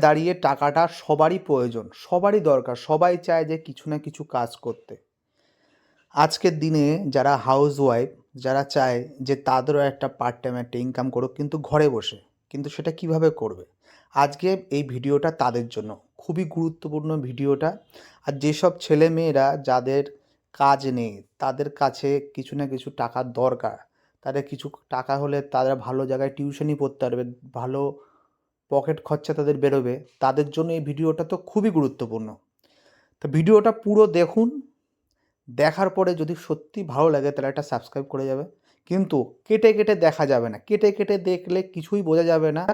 দাঁড়িয়ে টাকাটা সবারই প্রয়োজন, সবারই দরকার, সবাই চায় যে কিছু না কিছু কাজ করতে। আজকের দিনে যারা হাউসওয়াইফ, যারা চায় যে তাদেরও একটা পার্ট টাইম একটা ইনকাম করুক, কিন্তু ঘরে বসে, কিন্তু সেটা কিভাবে করবে? আজকে এই ভিডিওটা তাদের জন্য খুবই গুরুত্বপূর্ণ ভিডিওটা। আর যেসব ছেলে মেয়েরা যাদের কাজ নেই, তাদের কাছে কিছু না কিছু টাকার দরকার, তাদের কিছু টাকা হলে তারা ভালো জায়গায় টিউশনি পড়তে পারবে, ভালো পকেট খরচা তাদের বেরোবে, তাদের জন্য এই ভিডিওটা তো খুবই গুরুত্বপূর্ণ। তো ভিডিওটা পুরো দেখুন, দেখার পরে যদি সত্যি ভালো লাগে তাহলে একটা সাবস্ক্রাইব করে যাবে। কিন্তু কেটে কেটে দেখা যাবে না, কেটে কেটে দেখলে কিছুই বোঝা যাবে না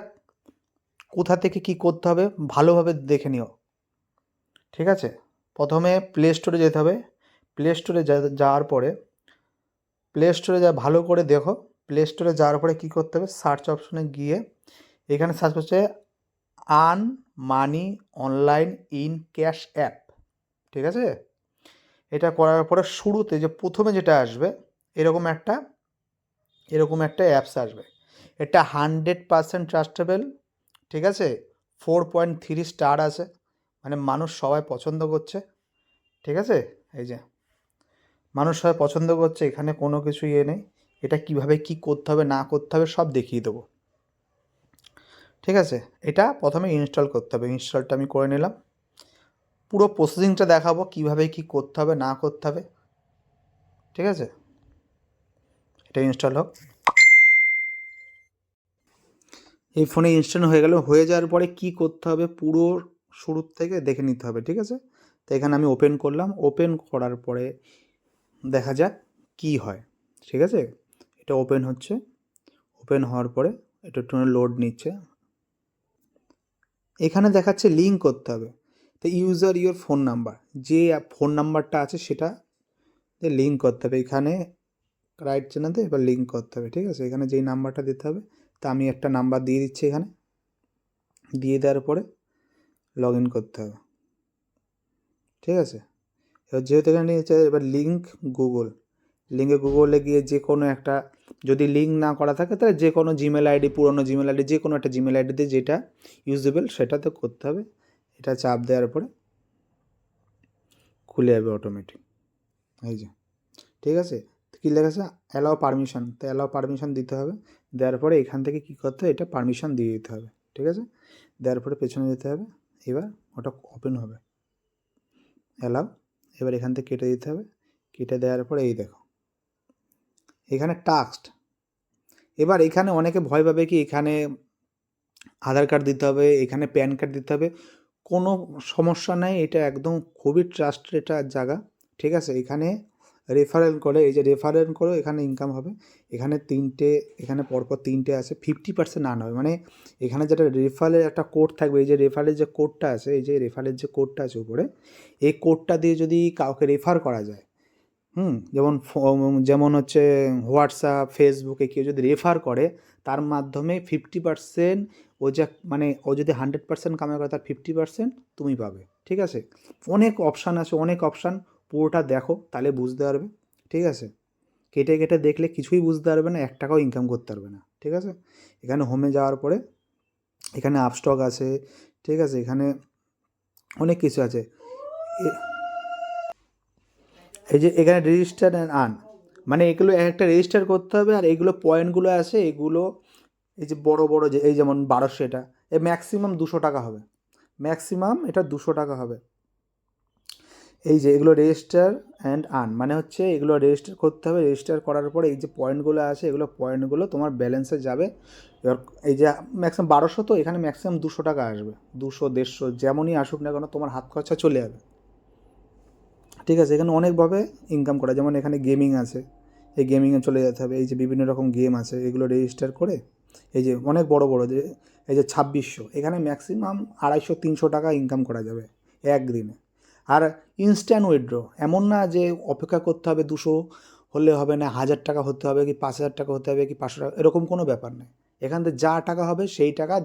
কোথা থেকে কি করতে হবে, ভালোভাবে দেখে নিও। ঠিক আছে? প্রথমে প্লে স্টোরে যেতে হবে। প্লে স্টোরে যাওয়ার পরে ভালো করে দেখো। প্লে স্টোরে যাওয়ার পরে কী করতে হবে, সার্চ অপশনে গিয়ে এখানে সার্চ করছে earn money online in cash app. ঠিক আছে? এটা করার পরে শুরুতে যে প্রথমে যেটা আসবে এরকম একটা অ্যাপস আসবে। এটা 100% ট্রাস্টেবল। ঠিক আছে? 4.3 স্টার আছে, মানে মানুষ সবাই পছন্দ করছে। ঠিক আছে? এই যে মানুষ সবাই পছন্দ করছে, এখানে কোনো কিছু নেই। এটা কিভাবে কি করতে হবে না করতে হবে সব দেখিয়ে দেবো। ঠিক আছে? এটা প্রথমে ইনস্টল করতে হবে। ইনস্টলটা আমি করে নিলাম। পুরো প্রসেসিংটা দেখাবো কিভাবে কি করতে হবে না করতে হবে। ঠিক আছে? এটা ইনস্টল হোক। এই ফোনে ইনস্টল হয়ে গেল। হয়ে যাওয়ার পরে কি করতে হবে পুরো শুরুর থেকে দেখে নিতে হবে। ঠিক আছে? তো এখানে আমি ওপেন করলাম। ওপেন করার পরে দেখা যাক কি হয়। ঠিক আছে? এটা ওপেন হচ্ছে। ওপেন হওয়ার পরে এটা একটু লোড নিচ্ছে। এখানে দেখাচ্ছে লিঙ্ক করতে হবে। তো ইউজার ইওর ফোন নাম্বার, যে ফোন নাম্বারটা আছে সেটা লিঙ্ক করতে হবে। এখানে রাইট চেনাতে এবার লিঙ্ক করতে হবে। ঠিক আছে? এখানে যেই নাম্বারটা দিতে হবে, তা আমি একটা নাম্বার দিয়ে দিচ্ছি। এখানে দিয়ে দেওয়ার পরে লগ ইন করতে হবে। ঠিক আছে? এবার যেহেতু এখানে নিয়েছে, এবার লিঙ্ক গুগলে গিয়ে যে কোনো একটা, যদি লিঙ্ক না করা থাকে তাহলে যে কোনো জিমেল আইডি, পুরনো জিমেল আইডি, যে কোনো একটা জিমেল আইডি দিয়ে যেটা ইউজেবল সেটাতে করতে হবে। এটা চাপ দেওয়ার পরে খুলে যাবে অটোমেটিক। এই যে ঠিক আছে? কী লেখা আছে, অ্যালাও পারমিশন। তো অ্যালাও পারমিশন দিতে হবে। দেওয়ার পরে এখান থেকে কী করতে হবে, এটা পারমিশন দিয়ে দিতে হবে। ঠিক আছে? দেওয়ার পরে পেছনে যেতে হবে। এবার ওটা ওপেন হবে। অ্যালাও, এবার এখান থেকে কেটে দিতে হবে। কেটে দেওয়ার পরে এই দেখো এখানে টাস্কড। এবার এখানে অনেকে ভয় পাবে কি এখানে আধার কার্ড দিতে হবে, এখানে প্যান কার্ড দিতে হবে। কোনো সমস্যা নাই, এটা একদম খুবই ট্রাস্টেড একটা জায়গা। ঠিক আছে? এখানে রেফারেল করে, এই যে রেফারেল করে এখানে ইনকাম হবে। এখানে পরপর 3টে আছে। 50% আর্ন হবে, মানে এখানে যেটা রেফারেলের একটা কোড থাকবে, এই যে রেফারেলের যে কোডটা আছে, এই যে রেফারেলের যে কোডটা আছে উপরে, এই কোডটা দিয়ে যদি কাউকে রেফার করা যায়, যেমন হচ্ছে হোয়াটসঅ্যাপ, ফেসবুকে কেউ যদি রেফার করে, তার মাধ্যমে 50% ও যদি 100% কামাই করে, তার 50% তুমি পাবে। ঠিক আছে? অনেক অপশান আছে, অনেক অপশান। পুরোটা দেখো তাহলে বুঝতে পারবে। ঠিক আছে? কেটে কেটে দেখলে কিছুই বুঝতে পারবে না, 1 টাকাও ইনকাম করতে পারবে না। ঠিক আছে? এখানে হোমে যাওয়ার পরে এখানে আপস্টক আছে। ঠিক আছে? এখানে অনেক কিছু আছে। এই যে এখানে রেজিস্টার অ্যান্ড আর্ন, মানে এগুলো একটা রেজিস্টার করতে হবে। আর এইগুলো পয়েন্টগুলো আছে, এগুলো এই যে বড় বড় যে এই যেমন 1200, এটা ম্যাক্সিমাম 200 টাকা হবে। ম্যাক্সিমাম এটা 200 টাকা হবে। এই যে এগুলো রেজিস্টার অ্যান্ড আর্ন, মানে হচ্ছে এগুলো রেজিস্টার করতে হবে। রেজিস্টার করার পরে এই যে পয়েন্টগুলো আছে, এগুলো পয়েন্টগুলো তোমার ব্যালেন্সে যাবে। এবার এই যে ম্যাক্সিমাম 1200, তো এখানে ম্যাক্সিমাম 200 টাকা আসবে। 200, 150 যেমনই আসুক না কেন, তোমার হাত খরচা চলে যাবে। ঠিক আছে? এখানে অনেকভাবে ইনকাম করা, যেমন এখানে গেমিং আছে, এই গেমিংয়ে চলে যেতে হবে। এই যে বিভিন্ন রকম গেম আছে, এগুলো রেজিস্টার করে এই যে অনেক বড় বড় যে এই যে 2600, এখানে ম্যাক্সিমাম 250-300 টাকা ইনকাম করা যাবে একদিনে। আর ইনস্ট্যান্ট উইথড্র, এমন না যে অপেক্ষা করতে হবে 200 হলে হবে না, 1000 টাকা হতে হবে, কি 5000 টাকা হতে হবে, কি 500 টাকা, এরকম কোনো ব্যাপার নেই। এখান থেকে যা টাকা হবে সেই টাকা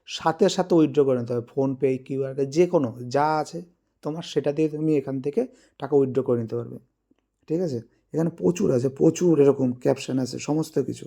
সাথে সাথে উইথড্র করে নিতে হবে। ফোনপে, কিউআর, যে কোনো যা আছে তোমার, সেটা দিয়ে তুমি এখান থেকে টাকা উইথড্র করে নিতে পারবে। ঠিক আছে? এখানে প্রচুর আছে, প্রচুর এরকম ক্যাপশন আছে, সমস্ত কিছু।